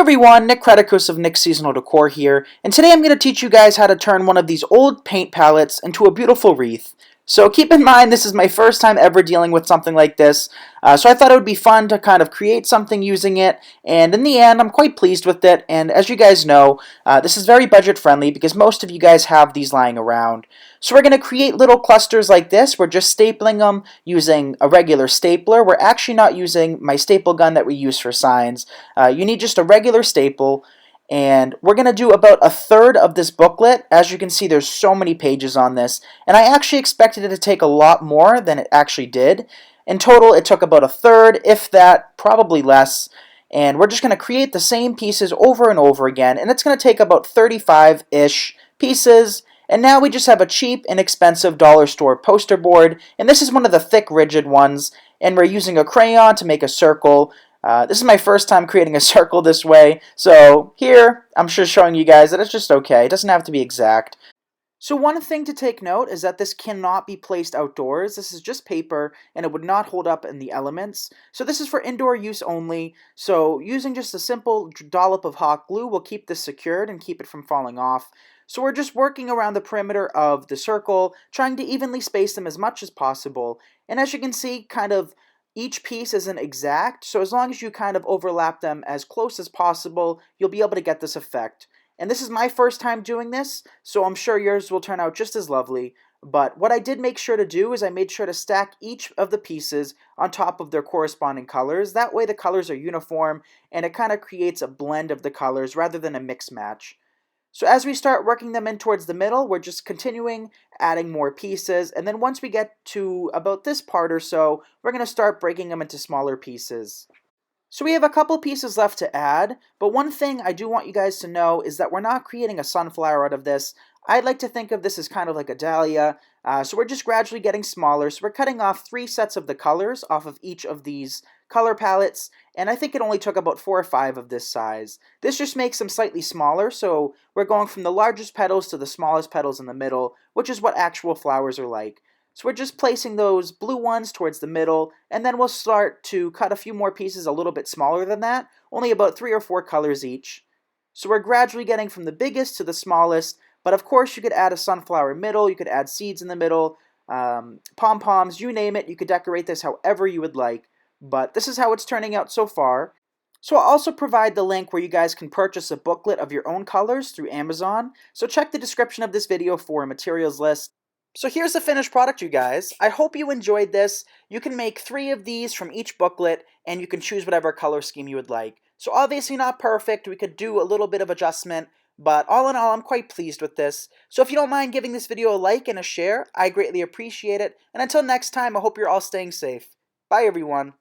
everyone, Nick Creticus of Nick's Seasonal Decor here, and today I'm going to teach you guys how to turn one of these old paint palettes into a beautiful wreath. So keep in mind this is my first time ever dealing with something like this, so I thought it would be fun to kind of create something using it, and in the end I'm quite pleased with it, and as you guys know, this is very budget friendly because most of you guys have these lying around. So we're going to create little clusters like this. We're just stapling them using a regular stapler. We're actually not using my staple gun that we use for signs. You need just a regular staple, and we're going to do about a third of this booklet. As you can see, there's so many pages on this, and I actually expected it to take a lot more than it actually did. In total, it took about a third, if that, probably less, and we're just going to create the same pieces over and over again, and it's going to take about 35-ish pieces. And now we just have a cheap, inexpensive dollar store poster board, and this is one of the thick, rigid ones, and we're using a crayon to make a circle. This is my first time creating a circle this way, so here I'm just showing you guys that it's just okay. It doesn't have to be exact. So one thing to take note is that this cannot be placed outdoors. This is just paper, and it would not hold up in the elements. So this is for indoor use only. So using just a simple dollop of hot glue will keep this secured and keep it from falling off. So we're just working around the perimeter of the circle, trying to evenly space them as much as possible. And as you can see, kind of each piece isn't exact, so as long as you kind of overlap them as close as possible, you'll be able to get this effect. And this is my first time doing this, so I'm sure yours will turn out just as lovely. But what I did make sure to do is I made sure to stack each of the pieces on top of their corresponding colors. That way the colors are uniform, and it kind of creates a blend of the colors rather than a mix match. So as we start working them in towards the middle, we're just continuing adding more pieces, and then once we get to about this part or so, we're going to start breaking them into smaller pieces. So we have a couple pieces left to add, but one thing I do want you guys to know is that we're not creating a sunflower out of this. I'd like to think of this as kind of like a dahlia, so we're just gradually getting smaller. So we're cutting off 3 sets of the colors off of each of these color palettes, and I think it only took about 4 or 5 of this size. This just makes them slightly smaller, so we're going from the largest petals to the smallest petals in the middle, which is what actual flowers are like. So we're just placing those blue ones towards the middle, and then we'll start to cut a few more pieces a little bit smaller than that, only about 3 or 4 colors each. So we're gradually getting from the biggest to the smallest, but of course you could add a sunflower middle, you could add seeds in the middle, pom-poms, you name it, you could decorate this however you would like. But this is how it's turning out so far. So I'll also provide the link where you guys can purchase a booklet of your own colors through Amazon, so check the description of this video for a materials list. So here's the finished product, you guys. I hope you enjoyed this. You can make 3 of these from each booklet, and you can choose whatever color scheme you would like. So obviously not perfect, we could do a little bit of adjustment, but all in all, I'm quite pleased with this. So if you don't mind giving this video a like and a share, I greatly appreciate it. And until next time, I hope you're all staying safe. Bye, everyone.